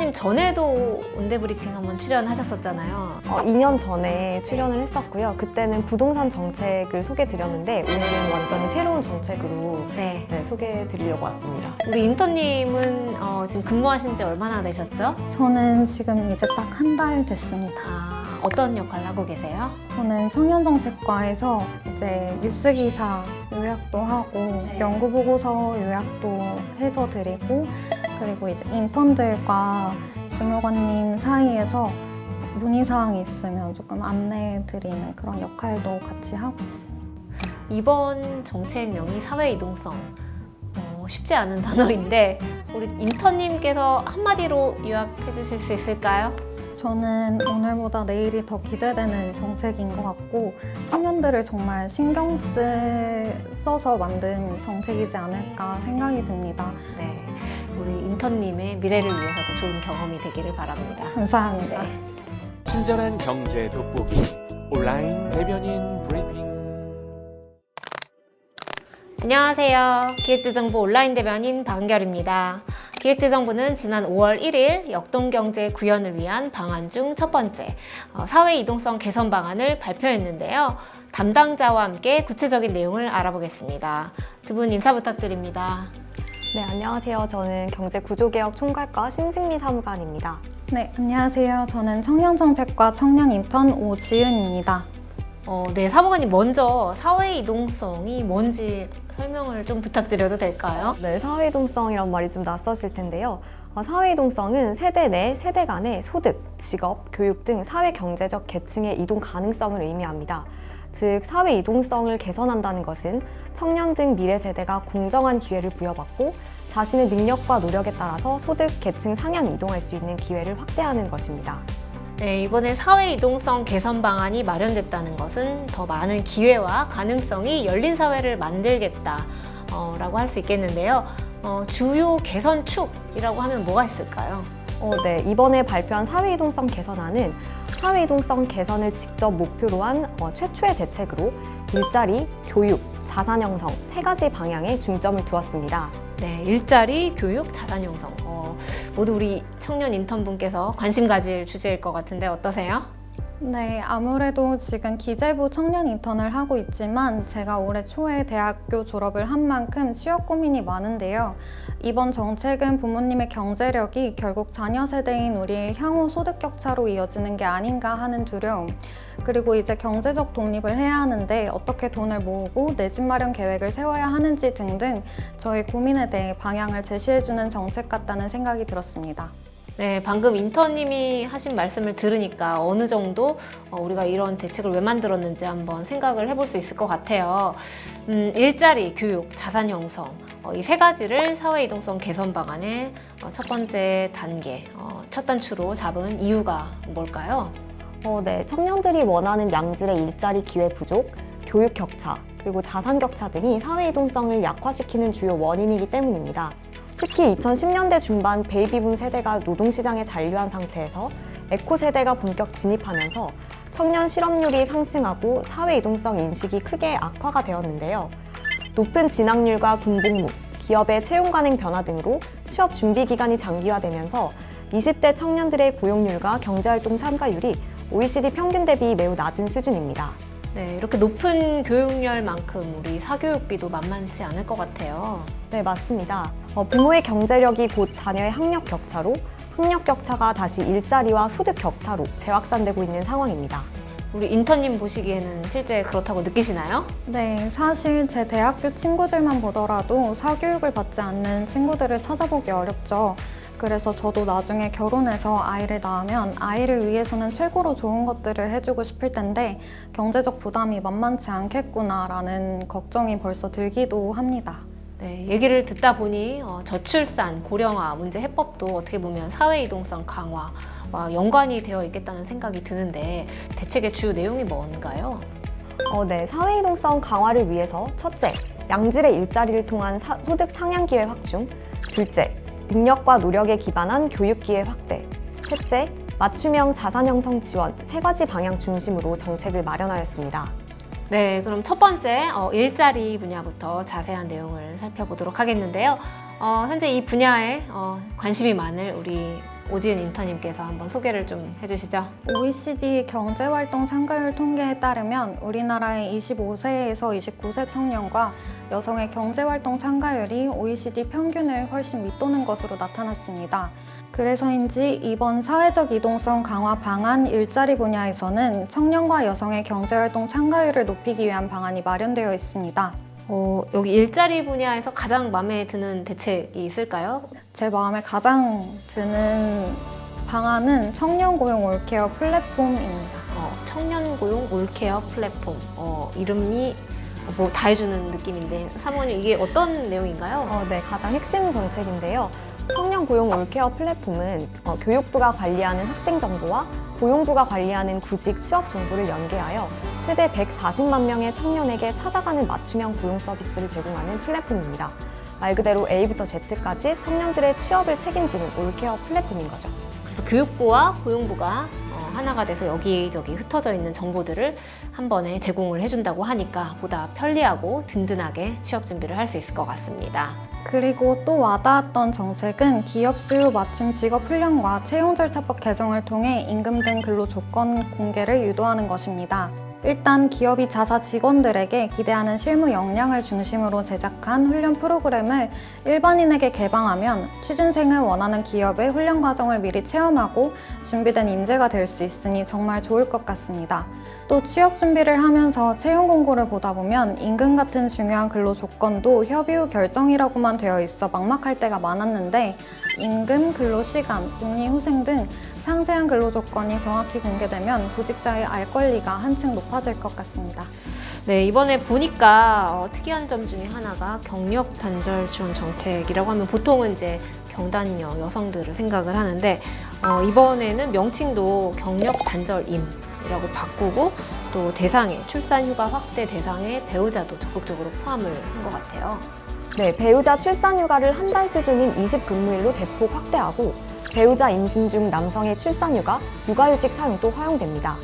인턴님 전에도 온대브리핑 한번 출연하셨었잖아요. 2년 전에 출연을 했었고요. 그때는 부동산 정책을 소개드렸는데 오늘은 완전히 새로운 정책으로 네. 소개해드리려고 왔습니다. 우리 인턴님은 지금 근무하신 지 얼마나 되셨죠? 저는 지금 이제 딱 한 달 됐습니다. 어떤 역할을 하고 계세요? 저는 청년정책과에서 이제 뉴스기사 요약도 하고 네. 연구보고서 요약도 해서 드리고 그리고 이제 인턴들과 주무관님 사이에서 문의사항이 있으면 조금 안내해드리는 그런 역할도 같이 하고 있습니다. 이번 정책명이 사회이동성. 쉽지 않은 단어인데 우리 인턴님께서 한마디로 요약해 주실 수 있을까요? 저는 오늘보다 내일이 더 기대되는 정책인 것 같고 청년들을 정말 신경 써서 만든 정책이지 않을까 생각이 듭니다. 네, 우리 인턴님의 미래를 위해서도 좋은 경험이 되기를 바랍니다. 감사합니다. 네. 친절한 경제 돋보기 온라인 대변인 브리핑. 안녕하세요. 기획재정부 온라인 대변인 박은결입니다. 기획재정부는 지난 5월 1일 역동경제 구현을 위한 방안 중 첫 번째 사회 이동성 개선 방안을 발표했는데요. 담당자와 함께 구체적인 내용을 알아보겠습니다. 두 분 인사 부탁드립니다. 네, 안녕하세요. 저는 경제구조개혁 총괄과 심승미 사무관입니다. 네, 안녕하세요. 저는 청년정책과 청년인턴 오지은입니다. 네, 사무관님 먼저 사회 이동성이 뭔지 설명을 좀 부탁드려도 될까요? 네, 사회이동성이란 말이 좀 낯서실 텐데요. 사회이동성은 세대 내, 세대 간의 소득, 직업, 교육 등 사회경제적 계층의 이동 가능성을 의미합니다. 즉, 사회이동성을 개선한다는 것은 청년 등 미래 세대가 공정한 기회를 부여받고 자신의 능력과 노력에 따라서 소득, 계층 상향 이동할 수 있는 기회를 확대하는 것입니다. 네, 이번에 사회 이동성 개선 방안이 마련됐다는 것은 더 많은 기회와 가능성이 열린 사회를 만들겠다라고 할 수 있겠는데요. 주요 개선 축이라고 하면 뭐가 있을까요? 네, 이번에 발표한 사회이동성 개선안은 사회이동성 개선을 직접 목표로 한 최초의 대책으로 일자리, 교육, 자산 형성 세 가지 방향에 중점을 두었습니다. 네, 일자리, 교육, 자산 형성. 모두 우리 청년 인턴분께서 관심 가질 주제일 것 같은데 어떠세요? 네, 아무래도 지금 기재부 청년 인턴을 하고 있지만 제가 올해 초에 대학교 졸업을 한 만큼 취업 고민이 많은데요. 이번 정책은 부모님의 경제력이 결국 자녀 세대인 우리의 향후 소득 격차로 이어지는 게 아닌가 하는 두려움, 그리고 이제 경제적 독립을 해야 하는데 어떻게 돈을 모으고 내 집 마련 계획을 세워야 하는지 등등 저희 고민에 대해 방향을 제시해주는 정책 같다는 생각이 들었습니다. 네, 방금 인턴님이 하신 말씀을 들으니까 어느 정도 우리가 이런 대책을 왜 만들었는지 한번 생각을 해볼 수 있을 것 같아요. 일자리, 교육, 자산 형성 이 세 가지를 사회 이동성 개선 방안의 첫 번째 단계, 첫 단추로 잡은 이유가 뭘까요? 네, 청년들이 원하는 양질의 일자리 기회 부족, 교육 격차, 그리고 자산 격차 등이 사회 이동성을 약화시키는 주요 원인이기 때문입니다. 특히 2010년대 중반 베이비붐 세대가 노동시장에 잔류한 상태에서 에코 세대가 본격 진입하면서 청년 실업률이 상승하고 사회 이동성 인식이 크게 악화가 되었는데요. 높은 진학률과 군복무, 기업의 채용 관행 변화 등으로 취업 준비 기간이 장기화되면서 20대 청년들의 고용률과 경제활동 참가율이 OECD 평균 대비 매우 낮은 수준입니다. 네, 이렇게 높은 교육열만큼 우리 사교육비도 만만치 않을 것 같아요. 네, 맞습니다. 부모의 경제력이 곧 자녀의 학력 격차로, 학력 격차가 다시 일자리와 소득 격차로 재확산되고 있는 상황입니다. 우리 인턴님 보시기에는 실제 그렇다고 느끼시나요? 네, 사실 제 대학교 친구들만 보더라도 사교육을 받지 않는 친구들을 찾아보기 어렵죠. 그래서 저도 나중에 결혼해서 아이를 낳으면 아이를 위해서는 최고로 좋은 것들을 해주고 싶을 텐데 경제적 부담이 만만치 않겠구나라는 걱정이 벌써 들기도 합니다. 네, 얘기를 듣다 보니 저출산, 고령화 문제 해법도 어떻게 보면 사회 이동성 강화와 연관이 되어 있겠다는 생각이 드는데 대책의 주요 내용이 뭔가요? 네, 사회이동성 강화를 위해서 첫째, 양질의 일자리를 통한 소득 상향 기회 확충, 둘째, 능력과 노력에 기반한 교육 기회 확대, 셋째, 맞춤형 자산 형성 지원 세 가지 방향 중심으로 정책을 마련하였습니다. 네, 그럼 첫 번째 일자리 분야부터 자세한 내용을 살펴보도록 하겠는데요. 현재 이 분야에 관심이 많을 우리 오지은 인턴님께서 한번 소개를 좀 해주시죠. OECD 경제활동 참가율 통계에 따르면 우리나라의 25세에서 29세 청년과 여성의 경제활동 참가율이 OECD 평균을 훨씬 밑도는 것으로 나타났습니다. 그래서인지 이번 사회적 이동성 강화 방안 일자리 분야에서는 청년과 여성의 경제활동 참가율을 높이기 위한 방안이 마련되어 있습니다. 여기 일자리 분야에서 가장 마음에 드는 대책이 있을까요? 제 마음에 가장 드는 방안은 청년 고용 올케어 플랫폼입니다. 청년 고용 올케어 플랫폼. 이름이 뭐 다 해주는 느낌인데 사모님 이게 어떤 내용인가요? 네, 가장 핵심 정책인데요. 청년 고용 올케어 플랫폼은 교육부가 관리하는 학생 정보와 고용부가 관리하는 구직 취업 정보를 연계하여 최대 140만 명의 청년에게 찾아가는 맞춤형 고용 서비스를 제공하는 플랫폼입니다. 말 그대로 A부터 Z까지 청년들의 취업을 책임지는 올케어 플랫폼인 거죠. 그래서 교육부와 고용부가 하나가 돼서 여기저기 흩어져 있는 정보들을 한 번에 제공을 해준다고 하니까 보다 편리하고 든든하게 취업 준비를 할 수 있을 것 같습니다. 그리고 또 와닿았던 정책은 기업 수요 맞춤 직업 훈련과 채용 절차법 개정을 통해 임금 등 근로 조건 공개를 유도하는 것입니다. 일단 기업이 자사 직원들에게 기대하는 실무 역량을 중심으로 제작한 훈련 프로그램을 일반인에게 개방하면 취준생은 원하는 기업의 훈련 과정을 미리 체험하고 준비된 인재가 될 수 있으니 정말 좋을 것 같습니다. 또 취업 준비를 하면서 채용 공고를 보다 보면 임금 같은 중요한 근로 조건도 협의 후 결정이라고만 되어 있어 막막할 때가 많았는데 임금, 근로 시간, 복리 후생 등 상세한 근로 조건이 정확히 공개되면 구직자의 알 권리가 한층 높아질 것 같습니다. 네, 이번에 보니까 특이한 점 중에 하나가 경력 단절 지원 정책이라고 하면 보통은 이제 경단녀 여성들을 생각을 하는데 이번에는 명칭도 경력 단절임이라고 바꾸고 또 대상에 출산 휴가 확대 대상에 배우자도 적극적으로 포함을 한 것 같아요. 네, 배우자 출산 휴가를 한 달 수준인 20근무일로 대폭 확대하고 배우자 임신 중 남성의 출산 휴가, 육아휴직 사용도 허용됩니다.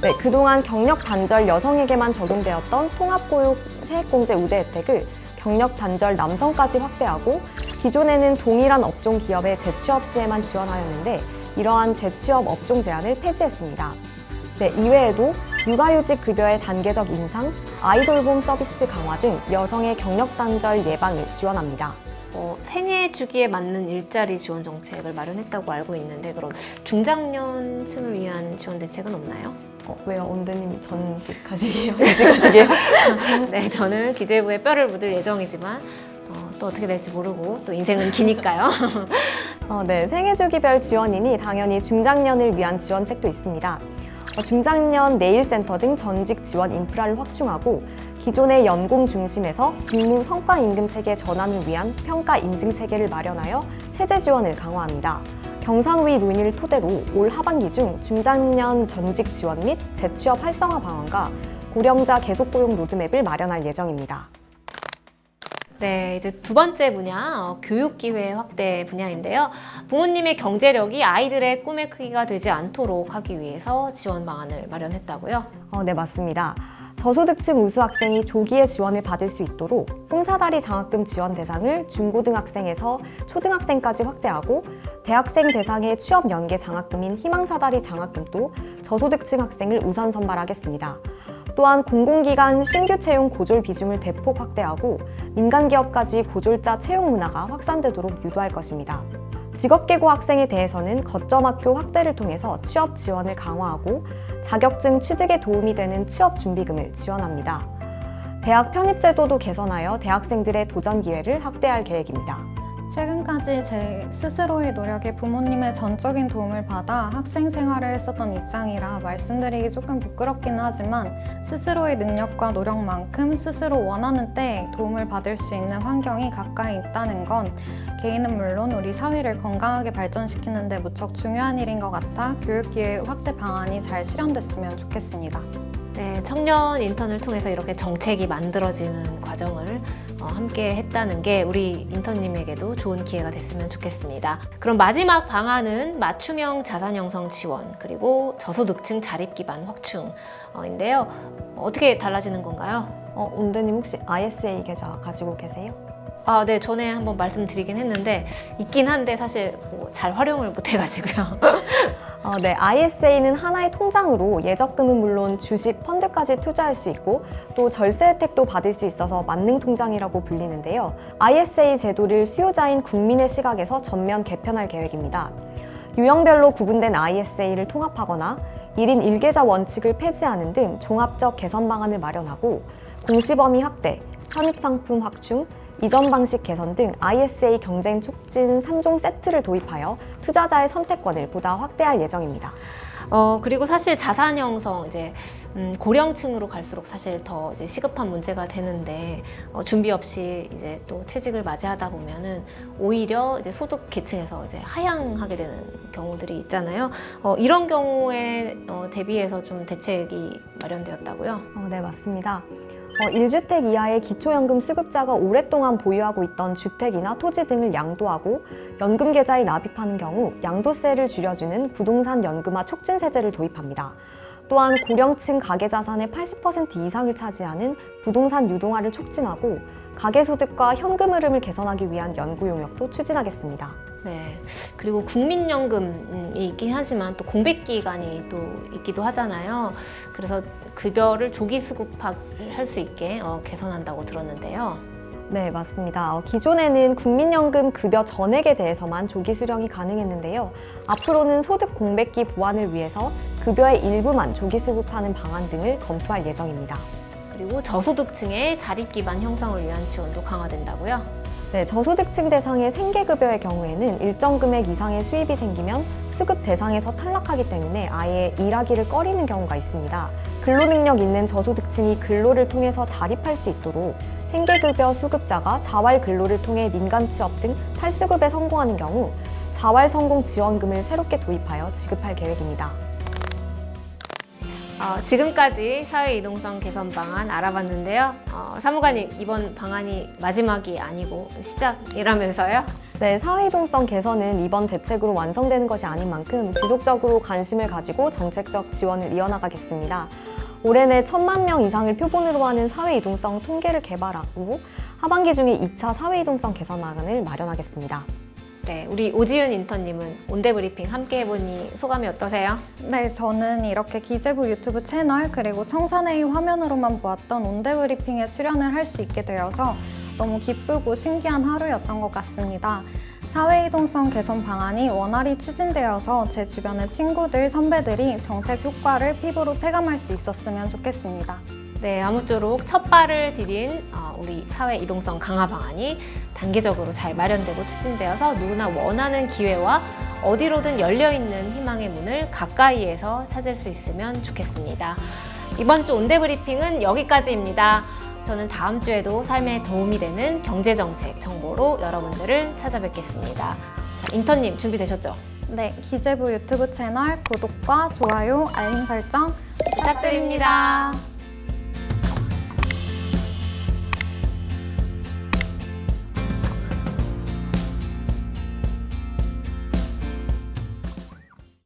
네, 그동안 경력 단절 여성에게만 적용되었던 통합고용 세액공제 우대 혜택을 경력 단절 남성까지 확대하고 기존에는 동일한 업종 기업의 재취업 시에만 지원하였는데 이러한 재취업 업종 제한을 폐지했습니다. 네, 이외에도 육아휴직 급여의 단계적 인상, 아이돌봄 서비스 강화 등 여성의 경력 단절 예방을 지원합니다. 생애 주기에 맞는 일자리 지원 정책을 마련했다고 알고 있는데 그럼 중장년층을 위한 지원 대책은 없나요? 왜요? 온드님이 전직하시게요? 전직하시게요? 네, 저는 기재부에 뼈를 묻을 예정이지만 또 어떻게 될지 모르고 또 인생은 기니까요. 네, 생애주기별 지원이니 당연히 중장년을 위한 지원책도 있습니다. 중장년 내일센터 등 전직 지원 인프라를 확충하고 기존의 연공 중심에서 직무 성과 임금 체계 전환을 위한 평가 인증 체계를 마련하여 세제 지원을 강화합니다. 경상위 논의를 토대로 올 하반기 중 중장년 전직 지원 및 재취업 활성화 방안과 고령자 계속 고용 로드맵을 마련할 예정입니다. 네, 이제 두 번째 분야, 교육 기회 확대 분야인데요. 부모님의 경제력이 아이들의 꿈의 크기가 되지 않도록 하기 위해서 지원 방안을 마련했다고요? 네, 맞습니다. 저소득층 우수 학생이 조기에 지원을 받을 수 있도록 꿈사다리 장학금 지원 대상을 중고등학생에서 초등학생까지 확대하고 대학생 대상의 취업 연계 장학금인 희망사다리 장학금도 저소득층 학생을 우선 선발하겠습니다. 또한 공공기관 신규 채용 고졸 비중을 대폭 확대하고 민간기업까지 고졸자 채용 문화가 확산되도록 유도할 것입니다. 직업계고 학생에 대해서는 거점학교 확대를 통해서 취업 지원을 강화하고 자격증 취득에 도움이 되는 취업준비금을 지원합니다. 대학 편입제도도 개선하여 대학생들의 도전 기회를 확대할 계획입니다. 최근까지 제 스스로의 노력에 부모님의 전적인 도움을 받아 학생 생활을 했었던 입장이라 말씀드리기 조금 부끄럽긴 하지만 스스로의 능력과 노력만큼 스스로 원하는 때에 도움을 받을 수 있는 환경이 가까이 있다는 건 개인은 물론 우리 사회를 건강하게 발전시키는 데 무척 중요한 일인 것 같아 교육기회 확대 방안이 잘 실현됐으면 좋겠습니다. 네, 청년 인턴을 통해서 이렇게 정책이 만들어지는 과정을 함께 했다는 게 우리 인턴님에게도 좋은 기회가 됐으면 좋겠습니다. 그럼 마지막 방안은 맞춤형 자산 형성 지원 그리고 저소득층 자립 기반 확충인데요. 어떻게 달라지는 건가요? 온드님 혹시 ISA 계좌 가지고 계세요? 네, 전에 한번 말씀드리긴 했는데 있긴 한데 사실 뭐잘 활용을 못 해가지고요. 네, ISA는 하나의 통장으로 예적금은 물론 주식, 펀드까지 투자할 수 있고 또 절세 혜택도 받을 수 있어서 만능 통장이라고 불리는데요. ISA 제도를 수요자인 국민의 시각에서 전면 개편할 계획입니다. 유형별로 구분된 ISA를 통합하거나 1인 1계좌 원칙을 폐지하는 등 종합적 개선 방안을 마련하고 공시범위 확대, 편입상품 확충, 이전 방식 개선 등 ISA 경쟁 촉진 3종 세트를 도입하여 투자자의 선택권을 보다 확대할 예정입니다. 그리고 사실 자산 형성 이제 고령층으로 갈수록 사실 더 이제 시급한 문제가 되는데 준비 없이 이제 또 퇴직을 맞이하다 보면은 오히려 이제 소득 계층에서 이제 하향하게 되는 경우들이 있잖아요. 이런 경우에 대비해서 좀 대책이 마련되었다고요? 네, 맞습니다. 1주택 이하의 기초연금 수급자가 오랫동안 보유하고 있던 주택이나 토지 등을 양도하고 연금 계좌에 납입하는 경우 양도세를 줄여주는 부동산 연금화 촉진세제를 도입합니다. 또한 고령층 가계자산의 80% 이상을 차지하는 부동산 유동화를 촉진하고 가계소득과 현금 흐름을 개선하기 위한 연구 용역도 추진하겠습니다. 네. 그리고 국민연금이 있긴 하지만 또 공백기간이 또 있기도 하잖아요. 그래서 급여를 조기 수급할 수 있게 개선한다고 들었는데요. 네, 맞습니다. 기존에는 국민연금 급여 전액에 대해서만 조기 수령이 가능했는데요. 앞으로는 소득 공백기 보완을 위해서 급여의 일부만 조기 수급하는 방안 등을 검토할 예정입니다. 그리고 저소득층의 자립기반 형성을 위한 지원도 강화된다고요? 네, 저소득층 대상의 생계급여의 경우에는 일정 금액 이상의 수입이 생기면 수급 대상에서 탈락하기 때문에 아예 일하기를 꺼리는 경우가 있습니다. 근로능력 있는 저소득층이 근로를 통해서 자립할 수 있도록 생계급여 수급자가 자활 근로를 통해 민간 취업 등 탈수급에 성공하는 경우 자활 성공 지원금을 새롭게 도입하여 지급할 계획입니다. 지금까지 사회이동성 개선 방안 알아봤는데요. 사무관님, 이번 방안이 마지막이 아니고 시작이라면서요? 네, 사회이동성 개선은 이번 대책으로 완성되는 것이 아닌 만큼 지속적으로 관심을 가지고 정책적 지원을 이어나가겠습니다. 올해 내 1,000만 명 이상을 표본으로 하는 사회이동성 통계를 개발하고 하반기 중에 2차 사회이동성 개선 방안을 마련하겠습니다. 네, 우리 오지윤 인턴님은 온대브리핑 함께 해보니 소감이 어떠세요? 네, 저는 이렇게 기재부 유튜브 채널 그리고 청사내의 화면으로만 보았던 온대브리핑에 출연을 할 수 있게 되어서 너무 기쁘고 신기한 하루였던 것 같습니다. 사회이동성 개선 방안이 원활히 추진되어서 제 주변의 친구들, 선배들이 정책 효과를 피부로 체감할 수 있었으면 좋겠습니다. 네, 아무쪼록 첫 발을 디딘 우리 사회이동성 강화 방안이 단계적으로 잘 마련되고 추진되어서 누구나 원하는 기회와 어디로든 열려있는 희망의 문을 가까이에서 찾을 수 있으면 좋겠습니다. 이번 주 온대브리핑은 여기까지입니다. 저는 다음 주에도 삶에 도움이 되는 경제정책 정보로 여러분들을 찾아뵙겠습니다. 인턴님 준비되셨죠? 네, 기재부 유튜브 채널 구독과 좋아요, 알림 설정 부탁드립니다.